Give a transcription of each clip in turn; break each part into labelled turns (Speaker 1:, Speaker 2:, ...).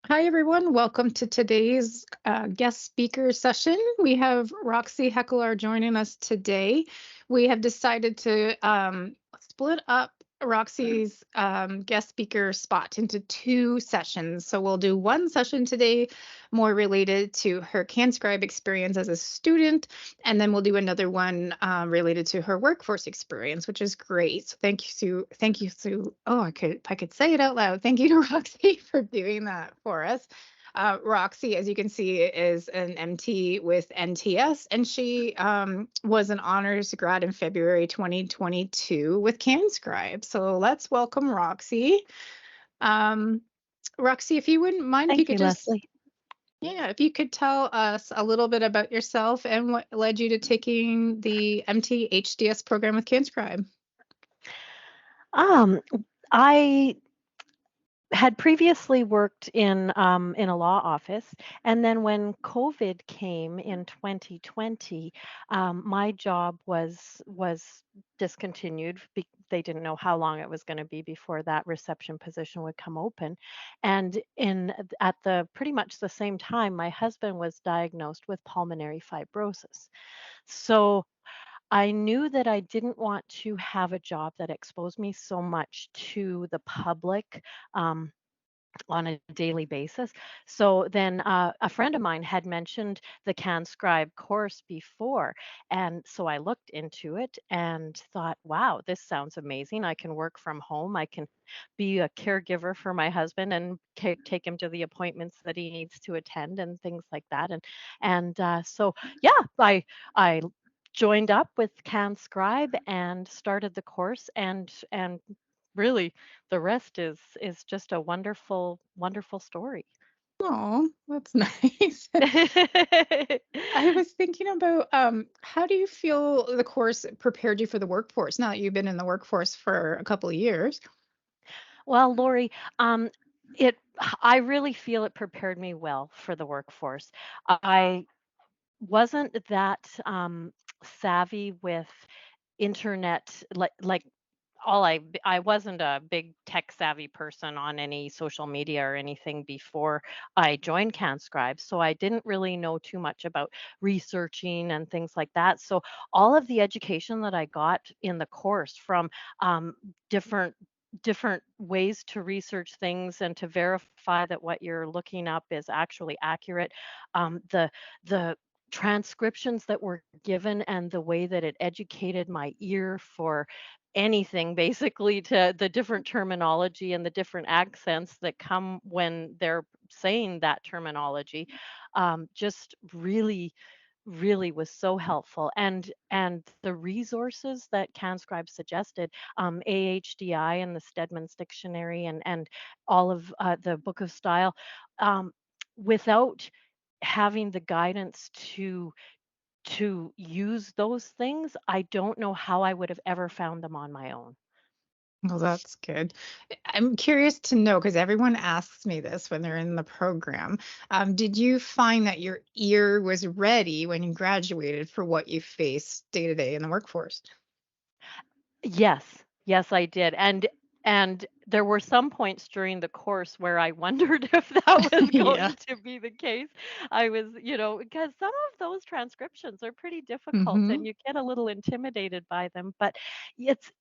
Speaker 1: Hi, everyone. Welcome to today's guest speaker session. We have Roxy Hekelaar joining us today. We have decided to split up Roxy's guest speaker spot into two sessions. So we'll do one session today more related to her CanScribe experience as a student, and then we'll do another one related to her workforce experience, which is great. So thank you, Sue. Thank you, Sue. Oh, I could say it out loud. Thank you to Roxy for doing that for us. Roxy, as you can see, is an MT with NTS, and she was an honors grad in February 2022 with CanScribe. So let's welcome Roxy. Um, Roxy, if you wouldn't mind, if you
Speaker 2: Thank
Speaker 1: could
Speaker 2: you,
Speaker 1: just
Speaker 2: Leslie.
Speaker 1: yeah, if you could tell us a little bit about yourself and what led you to taking the MT HDS program with CanScribe.
Speaker 2: Um, I had previously worked in a law office, and then when COVID came in 2020, my job was discontinued. They didn't know how long it was going to be before that reception position would come open, and in at the pretty much the same time, my husband was diagnosed with pulmonary fibrosis. So I knew that I didn't want to have a job that exposed me so much to the public on a daily basis. So then a friend of mine had mentioned the CanScribe course before. And so I looked into it and thought, wow, this sounds amazing. I can work from home. I can be a caregiver for my husband and take him to the appointments that he needs to attend and things like that. And yeah, I joined up with CanScribe and started the course and really the rest is just a wonderful story.
Speaker 1: Oh, that's nice. I was thinking about how do you feel the course prepared you for the workforce now that you've been in the workforce for a couple of years?
Speaker 2: Well, Lori, it I really feel it prepared me well for the workforce. I wasn't that savvy with internet like I wasn't a big tech savvy person on any social media or anything before I joined CanScribe, so I didn't really know too much about researching and things like that. So all of the education that I got in the course from different different ways to research things and to verify that what you're looking up is actually accurate, the transcriptions that were given and the way that it educated my ear for anything basically, to the different terminology and the different accents that come when they're saying that terminology, just really was so helpful. And the resources that CanScribe suggested, AHDI and the Stedman's Dictionary and all of the Book of Style, um, without having the guidance to use those things, I don't know how I would have ever found them on my own.
Speaker 1: Well, that's good. I'm curious to know because everyone asks me this when they're in the program. Did you find that your ear was ready when you graduated for what you face day to day in the workforce?
Speaker 2: Yes, yes, I did, and there were some points during the course where I wondered if that was
Speaker 1: Yeah.
Speaker 2: going to be the case. I was, because some of those transcriptions are pretty difficult
Speaker 1: Hmm.
Speaker 2: and you get a little intimidated by them, but it's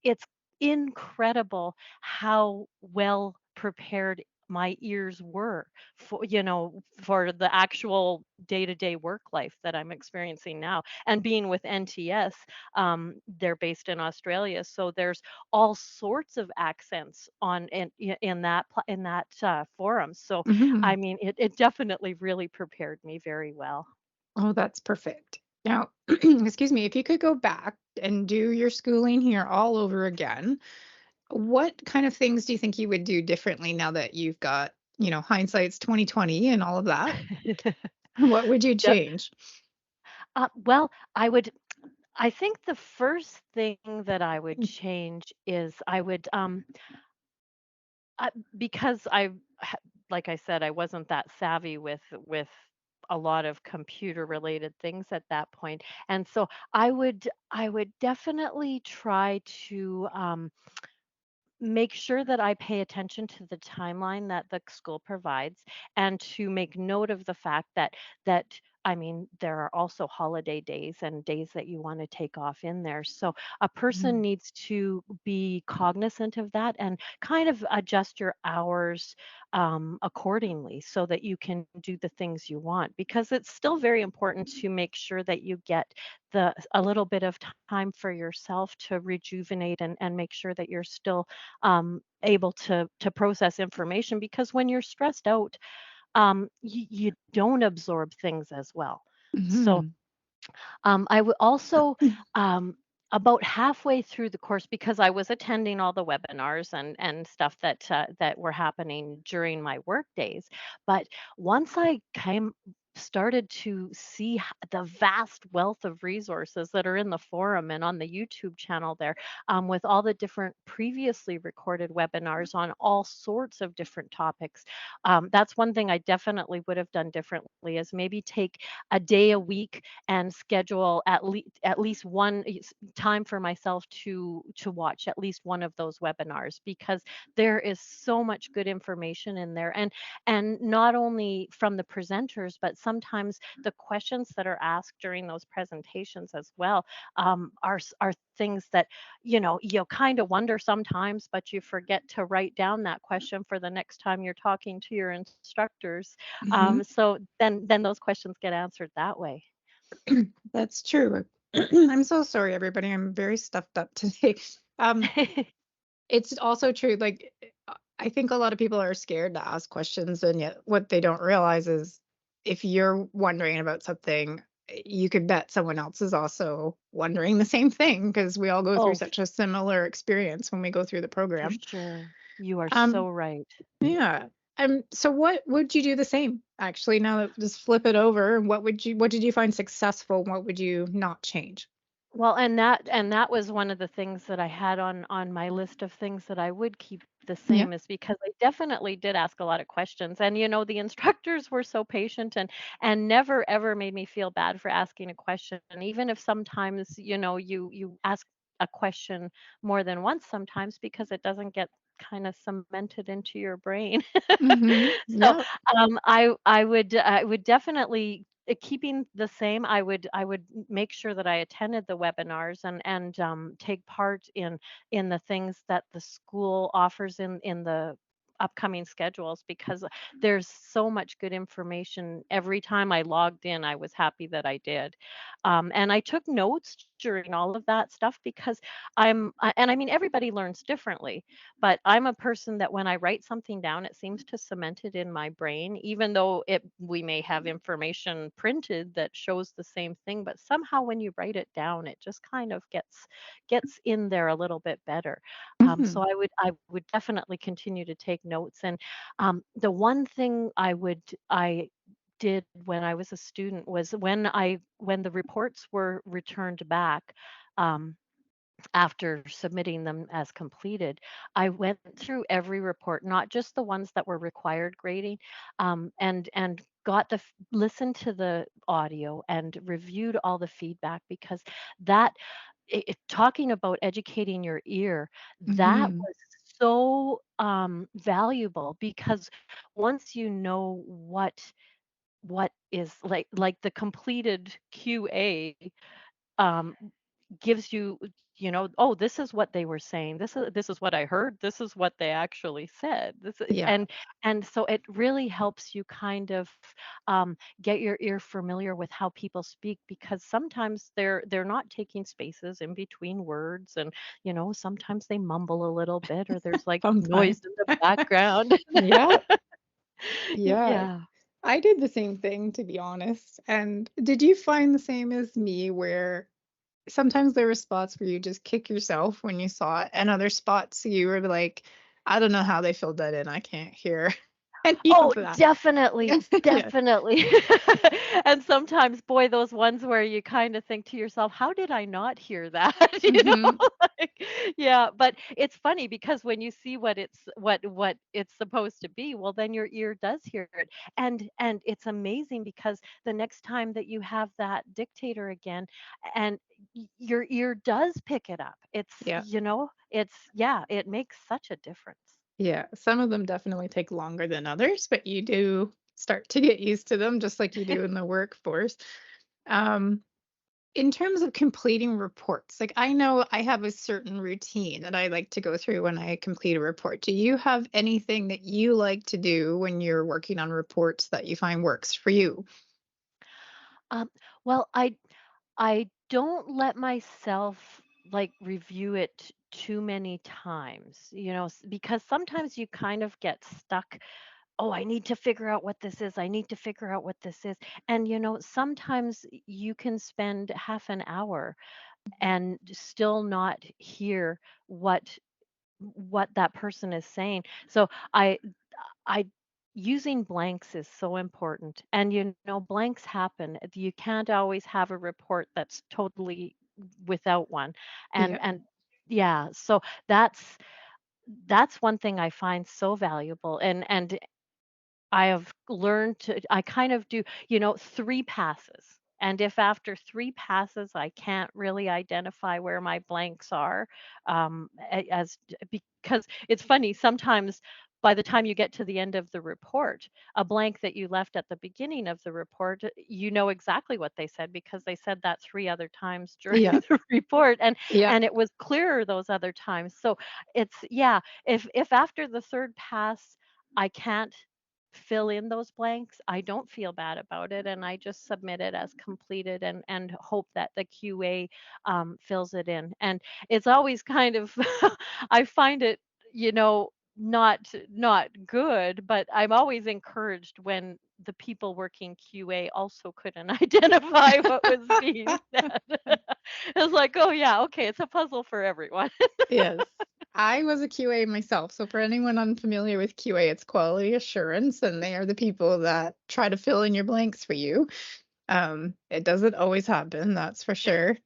Speaker 2: incredible how well prepared my ears were for the actual day-to-day work life that I'm experiencing now. And being with NTS, they're based in Australia, so there's all sorts of accents in that forum. So, I
Speaker 1: Hmm.
Speaker 2: mean, it definitely really prepared me very well.
Speaker 1: Oh, that's perfect. Now, excuse me, if you could go back and do your schooling here all over again, what kind of things do you think you would do differently now that you've got, hindsight's 2020 and all of that? What would you
Speaker 2: Yep.
Speaker 1: change?
Speaker 2: Well, I think the first thing that I would change is I would because like I said, I wasn't that savvy with a lot of computer related things at that point. And so I would definitely try to make sure that I pay attention to the timeline that the school provides, and to make note of the fact that I mean, there are also holiday days and days that you want to take off in there. So a person
Speaker 1: Mhm.
Speaker 2: needs to be cognizant of that and kind of adjust your hours accordingly so that you can do the things you want, because it's still very important to make sure that you get a little bit of time for yourself to rejuvenate and make sure that you're still able to process information, because when you're stressed out, you don't absorb things as well. So
Speaker 1: Mhm.
Speaker 2: I would also, um, about halfway through the course, because I was attending all the webinars and stuff that were happening during my work days. But once I came started to see the vast wealth of resources that are in the forum and on the YouTube channel there, with all the different previously recorded webinars on all sorts of different topics. That's one thing I definitely would have done differently, is maybe take a day a week and schedule at least one time for myself to watch at least one of those webinars, because there is so much good information in there, and not only from the presenters, but sometimes the questions that are asked during those presentations as well, are things that you kind of wonder sometimes, but you forget to write down that question for the next time you're talking to your instructors.
Speaker 1: Mhm.
Speaker 2: So then those questions get answered that way.
Speaker 1: That's true. I'm so sorry, everybody. I'm very stuffed up today. Um, it's also true. Like, I think a lot of people are scared to ask questions, and yet what they don't realize is if you're wondering about something, you could bet someone else is also wondering the same thing because we all go through
Speaker 2: Oh,
Speaker 1: such a similar experience when we go through the
Speaker 2: for
Speaker 1: program.
Speaker 2: sure. You are
Speaker 1: Um,
Speaker 2: so right.
Speaker 1: yeah. So what would you do the same? Actually, now that just flip it over, what did you find successful? What would you not change?
Speaker 2: Well, and that was one of the things that I had on my list of things that I would keep the
Speaker 1: Yeah.
Speaker 2: same, is because I definitely did ask a lot of questions, and the instructors were so patient and never ever made me feel bad for asking a question. And even if sometimes you ask a question more than once sometimes, because it doesn't get kind of cemented into your brain.
Speaker 1: Mhm.
Speaker 2: So,
Speaker 1: Yeah.
Speaker 2: I would definitely, keeping the same, I would make sure that I attended the webinars and take part in the things that the school offers in the upcoming schedules, because there's so much good information. Every time I logged in, I was happy that I did. And I took notes during all of that stuff, because and I mean, everybody learns differently, but I'm a person that when I write something down, it seems to cement it in my brain, even though we may have information printed that shows the same thing, but somehow when you write it down, it just kind of gets in there a little bit better. So
Speaker 1: Mhm.
Speaker 2: I would definitely continue to take notes. And the one thing I did when I was a student was, when the reports were returned back, um, after submitting them as completed, I went through every report, not just the ones that were required grading, and got listened to the audio and reviewed all the feedback, because that talking about educating your ear, that
Speaker 1: Mhm.
Speaker 2: was so valuable, because once you know what is like the completed QA, um, gives you, oh, this is what they were saying. This is what I heard. This is what they actually said.
Speaker 1: Yeah.
Speaker 2: And so it really helps you kind of get your ear familiar with how people speak, because sometimes they're not taking spaces in between words, and sometimes they mumble a little bit, or there's like
Speaker 1: Sometimes.
Speaker 2: noise in the background.
Speaker 1: Yeah. Yeah.
Speaker 2: Yeah.
Speaker 1: I did the same thing, to be honest. And did you find the same as me where sometimes there were spots where you just kick yourself when you saw it, and other spots you were like, I don't know how they filled that in. I can't hear. any of
Speaker 2: Oh,
Speaker 1: that.
Speaker 2: definitely,
Speaker 1: Yeah.
Speaker 2: definitely. And sometimes, boy, those ones where you kind of think to yourself, "How did I not hear that?" You know?
Speaker 1: Hmm.
Speaker 2: Like, yeah, but it's funny because when you see what it's supposed to be, well, then your ear does hear it. And it's amazing because the next time that you have that dictator again and your ear does pick it up.
Speaker 1: Yeah.
Speaker 2: It's yeah, it makes such a difference.
Speaker 1: Yeah. Some of them definitely take longer than others, but you do start to get used to them just like you do in the workforce. Um, in terms of completing reports, like I know I have a certain routine that I like to go through when I complete a report. Do you have anything that you like to do when you're working on reports that you find works for you?
Speaker 2: Um, well, I don't let myself like review it too many times, because sometimes you kind of get stuck. Oh, I need to figure out what this is. I need to figure out what this is. And sometimes you can spend half an hour and still not hear what that person is saying. So I using blanks is so important. And blanks happen. You can't always have a report that's totally without one.
Speaker 1: Yeah.
Speaker 2: And yeah, so that's one thing I find so valuable. And I have learned to I kind of do, 3 passes. And if after 3 passes I can't really identify where my blanks are, as because it's funny, sometimes by the time you get to the end of the report, a blank that you left at the beginning of the report, you know exactly what they said because they said that 3 other times during
Speaker 1: Yeah.
Speaker 2: the report, and
Speaker 1: Yeah.
Speaker 2: and it was clearer those other times. So it's yeah, if after the 3rd pass I can't fill in those blanks, I don't feel bad about it, and I just submit it as completed and hope that the QA fills it in. And it's always kind of I find it, you know, not good, but I'm always encouraged when the people working QA also couldn't identify what was being said. It's like, oh yeah, okay, it's a puzzle for everyone.
Speaker 1: Yes. I was a QA myself. So for anyone unfamiliar with QA, it's quality assurance, and they are the people that try to fill in your blanks for you. It doesn't always happen, that's for sure.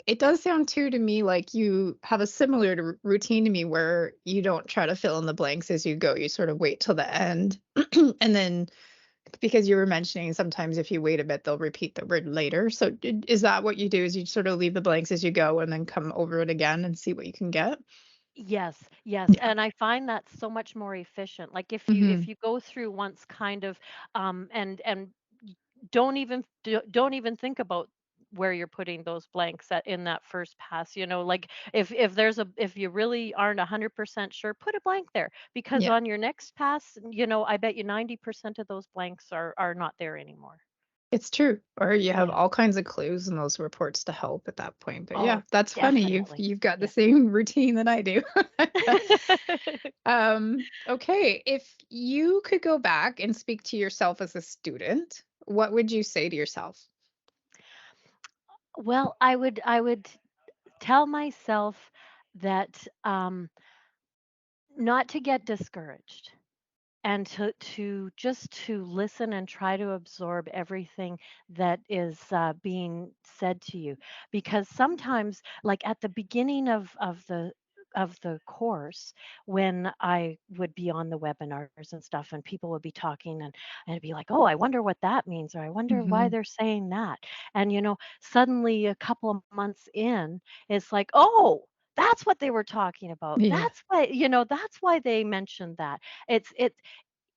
Speaker 1: It does sound too to me like you have a similar routine to me where you don't try to fill in the blanks as you go. You sort of wait till the end. And then because you were mentioning sometimes if you wait a bit, they'll repeat the word later. So is that what you do? Is you sort of leave the blanks as you go and then come over it again and see what you can get?
Speaker 2: Yes, yes,
Speaker 1: Yeah.
Speaker 2: and I find that so much more efficient. Like if you
Speaker 1: Hmm.
Speaker 2: if you go through once kind of and don't even think about where you're putting those blanks at in that first pass. Like if you really aren't 100% sure, put a blank there because
Speaker 1: Yeah.
Speaker 2: on your next pass, I bet you 90% of those blanks are not there anymore.
Speaker 1: It's true. Or you have
Speaker 2: Yeah.
Speaker 1: all kinds of clues in those reports to help at that point. But yeah,
Speaker 2: Oh,
Speaker 1: that's funny. You've
Speaker 2: definitely.
Speaker 1: you've got the
Speaker 2: Yeah.
Speaker 1: same routine that I do. Okay, if you could go back and speak to yourself as a student, what would you say to yourself?
Speaker 2: Well, I would tell myself that not to get discouraged and to listen and try to absorb everything that is being said to you, because sometimes, like at the beginning of the course, when I would be on the webinars and stuff and people would be talking, and it'd be like, oh, I wonder what that means, or I wonder why
Speaker 1: Mhm.
Speaker 2: they're saying that. And suddenly a couple of months in, it's like, oh, that's what they were talking about.
Speaker 1: Yeah.
Speaker 2: That's why they mentioned that.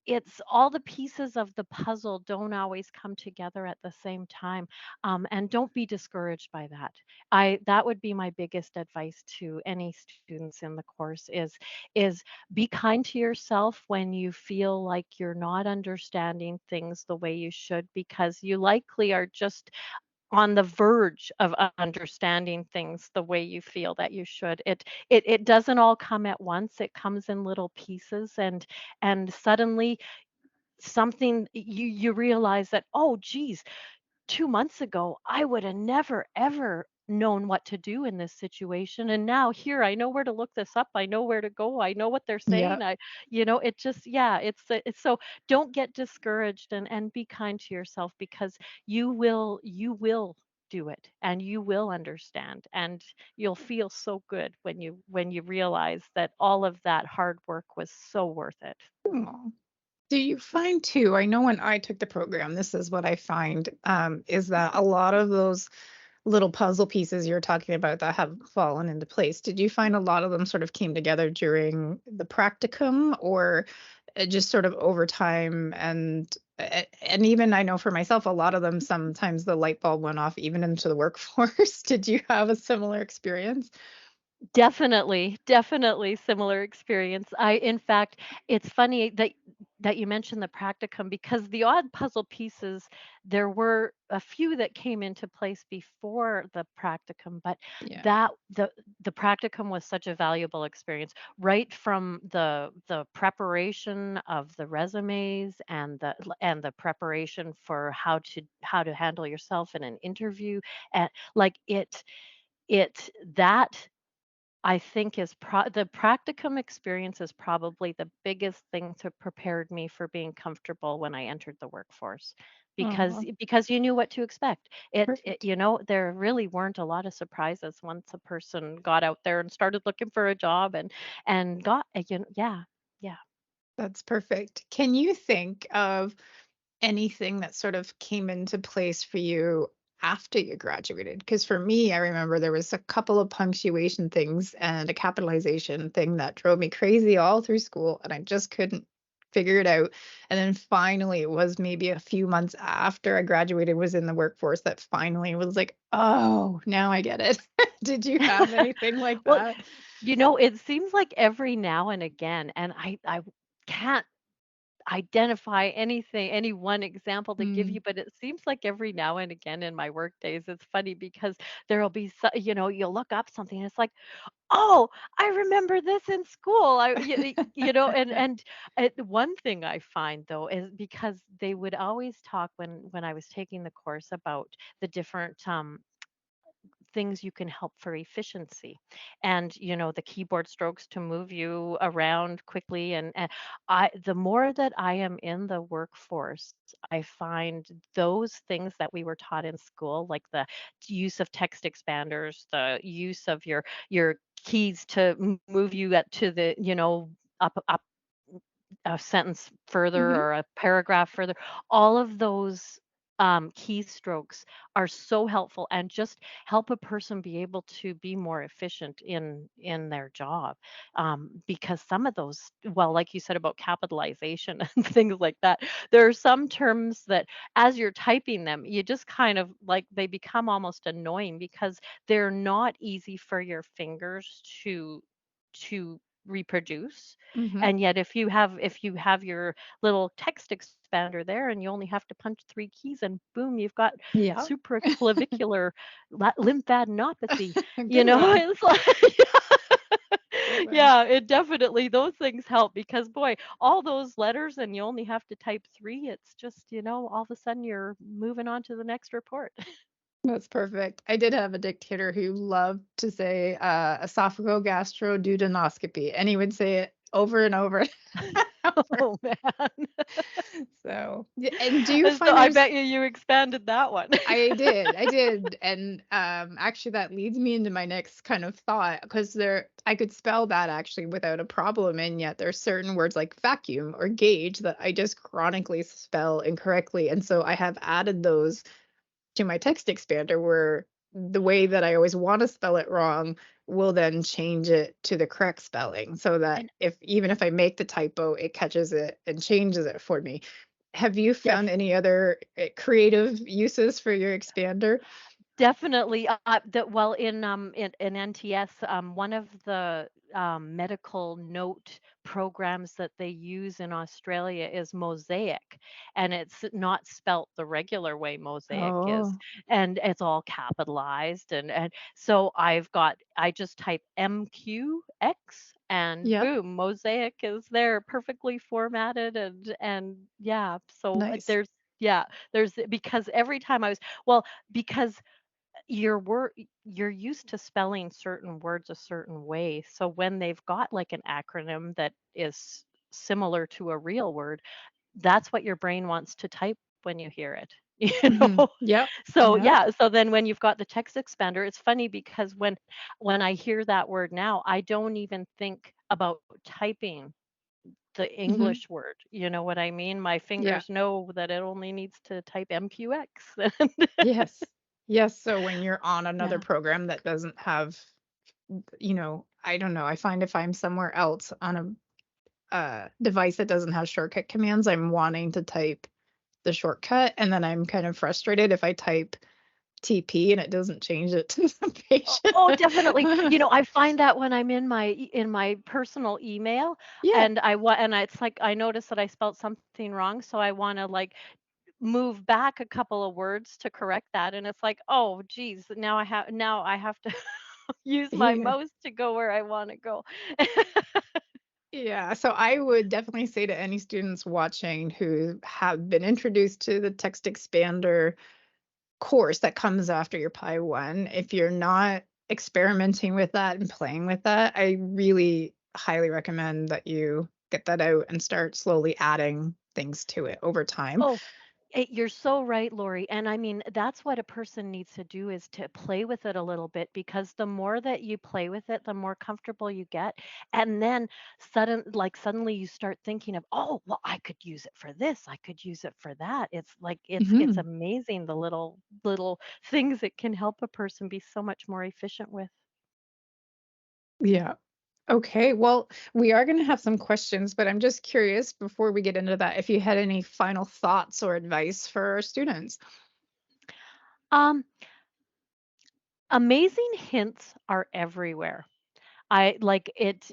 Speaker 2: It's all the pieces of the puzzle don't always come together at the same time, and don't be discouraged by that. That would be my biggest advice to any students in the course is be kind to yourself when you feel like you're not understanding things the way you should, because you likely are just on the verge of understanding things the way you feel that you should. It doesn't all come at once. It comes in little pieces, and suddenly something you realize that, oh geez, 2 months ago I would have never ever known what to do in this situation, and now here I know where to look this up, I know where to go, I know what they're
Speaker 1: Yeah.
Speaker 2: saying. It just, yeah, it's so don't get discouraged, and be kind to yourself, because you will do it, and you will understand, and you'll feel so good when you realize that all of that hard work was so worth it.
Speaker 1: Aw. Do you find too, I know when I took the program, this is what I find, is that a lot of those little puzzle pieces you're talking about that have fallen into place, did you find a lot of them sort of came together during the practicum, or just sort of over time? And even I know for myself, a lot of them, sometimes the light bulb went off even into the workforce. Did you have a similar experience?
Speaker 2: Definitely, definitely similar experience. In fact, it's funny that you mentioned the practicum, because the odd puzzle pieces, there were a few that came into place before the practicum, but
Speaker 1: Yeah.
Speaker 2: that the practicum was such a valuable experience, right from the preparation of the resumes, and the preparation for how to handle yourself in an interview, and like it that I think the practicum experience is probably the biggest thing to prepared me for being comfortable when I entered the workforce,
Speaker 1: Oh,
Speaker 2: because you knew what to expect.
Speaker 1: perfect.
Speaker 2: There really weren't a lot of surprises once a person got out there and started looking for a job, and got, yeah, yeah.
Speaker 1: That's perfect. Can you think of anything that sort of came into place for you after you graduated? Because for me, I remember there was a couple of punctuation things and a capitalization thing that drove me crazy all through school, and I just couldn't figure it out. And then finally, it was maybe a few months after I graduated, was in the workforce, that finally was like, oh, now I get it. Did you have anything like
Speaker 2: Well,
Speaker 1: that?
Speaker 2: it seems like every now and again, and I can't identify any one example to give
Speaker 1: Mm,
Speaker 2: you, but it seems like every now and again in my work days, it's funny because there'll be you'll look up something and it's like, oh, I remember this in school. One thing I find though is, because they would always talk when I was taking the course about the different things you can help for efficiency, and the keyboard strokes to move you around quickly, and I the more that I am in the workforce, I find those things that we were taught in school, like the use of text expanders, the use of your keys to move you to the, up a sentence further,
Speaker 1: mhm.
Speaker 2: or a paragraph further, all of those keystrokes are so helpful, and just help a person be able to be more efficient in their job, because some of those, well, like you said about capitalization and things like that, there are some terms that, as you're typing them, you just kind of, like, they become almost annoying, because they're not easy for your fingers to reproduce.
Speaker 1: Mhm.
Speaker 2: And yet if you have your little text expander there, and you only have to punch 3 keys, and boom, you've got
Speaker 1: Yeah.
Speaker 2: supraclavicular lymphadenopathy,
Speaker 1: Good one.
Speaker 2: it's like
Speaker 1: Good one.
Speaker 2: yeah, it definitely, those things help, because boy, all those letters, and you only have to type 3, it's just, all of a sudden you're moving on to the next report.
Speaker 1: That's perfect. I did have a dictator who loved to say, esophagogastroduodenoscopy, and he would say it over and over and over.
Speaker 2: Oh, man.
Speaker 1: So, yeah, and do you
Speaker 2: And so
Speaker 1: find
Speaker 2: I
Speaker 1: there's
Speaker 2: bet you expanded that one.
Speaker 1: I did, and, actually that leads me into my next kind of thought, because I could spell that actually without a problem, and yet there's certain words like vacuum or gauge that I just chronically spell incorrectly, and so I have added those to my text expander, where the way that I always want to spell it wrong will then change it to the correct spelling, so that
Speaker 2: And
Speaker 1: if even if I make the typo, it catches it and changes it for me. Have you found any other creative uses for your expander?
Speaker 2: definitely, that well, in NTS, one of the medical note programs that they use in Australia is Mosaic, and it's not spelt the regular way Mosaic is,
Speaker 1: Oh,
Speaker 2: and it's all capitalized, and so I just type MQX, and
Speaker 1: yep,
Speaker 2: boom, Mosaic is there, perfectly formatted, and yeah, so
Speaker 1: nice.
Speaker 2: there's, yeah, because every time I was, well, because you're used to spelling certain words a certain way. So when they've got like an acronym that is similar to a real word, that's what your brain wants to type when you hear it. You know?
Speaker 1: Yep.
Speaker 2: So
Speaker 1: Yep.
Speaker 2: yeah, so then when you've got the text expander, it's funny because when I hear that word now, I don't even think about typing the
Speaker 1: Hmm.
Speaker 2: English word. You know what I mean? My
Speaker 1: Yeah.
Speaker 2: fingers know that it only needs to type MQX.
Speaker 1: Yes. Yes. So when you're on another
Speaker 2: Yeah.
Speaker 1: program that doesn't have, I don't know. I find if I'm somewhere else on a device that doesn't have shortcut commands, I'm wanting to type the shortcut, and then I'm kind of frustrated if I type TP and it doesn't change it to the
Speaker 2: Oh, definitely.
Speaker 1: patient.
Speaker 2: You know, I find that when I'm in my personal email
Speaker 1: Yeah.
Speaker 2: it's like I notice that I spelled something wrong, so I wanna, like, move back a couple of words to correct that, and it's like, "Oh, geez, now I have to use my
Speaker 1: Yeah.
Speaker 2: mouse to go where I wanna go."
Speaker 1: Yeah, so I would definitely say to any students watching who have been introduced to the text expander course that comes after your Pi 1, if you're not experimenting with that and playing with that, I really highly recommend that you get that out and start slowly adding things to it over time.
Speaker 2: Oh, you're so right, Lori. And I mean, that's what a person needs to do is to play with it a little bit because the more that you play with it, the more comfortable you get. And then suddenly you start thinking of, oh, well, I could use it for this. I could use it for that. It's like it's
Speaker 1: Mhm.
Speaker 2: amazing the little things it can help a person be so much more efficient with.
Speaker 1: Yeah. Okay, well, we are going to have some questions, but I'm just curious before we get into that if you had any final thoughts or advice for our students.
Speaker 2: Um, Amazing hints are everywhere. I like it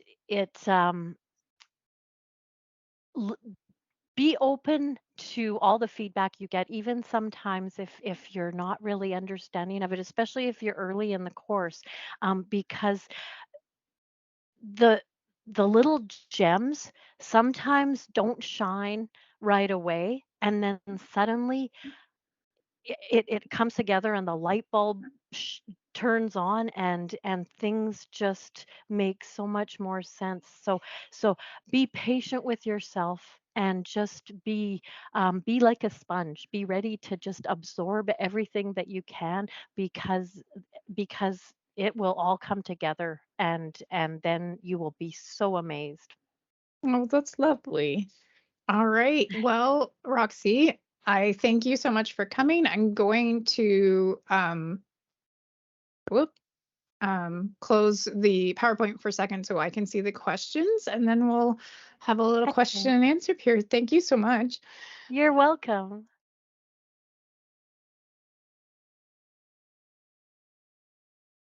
Speaker 2: be open to all the feedback you get, even sometimes if you're not really understanding of it, especially if you're early in the course, because the the little gems sometimes don't shine right away, and then suddenly it comes together and the light bulb sh- turns on and things just make so much more sense. So be patient with yourself and just be like a sponge. Be ready to just absorb everything that you can because it will all come together and then you will be so amazed.
Speaker 1: Oh, that's lovely. All right. Well, Roxy, I thank you so much for coming. I'm going to whoop, close the PowerPoint for a second so I can see the questions, and then we'll have a little question
Speaker 2: Excellent.
Speaker 1: and answer period. Thank you so much.
Speaker 2: You're welcome.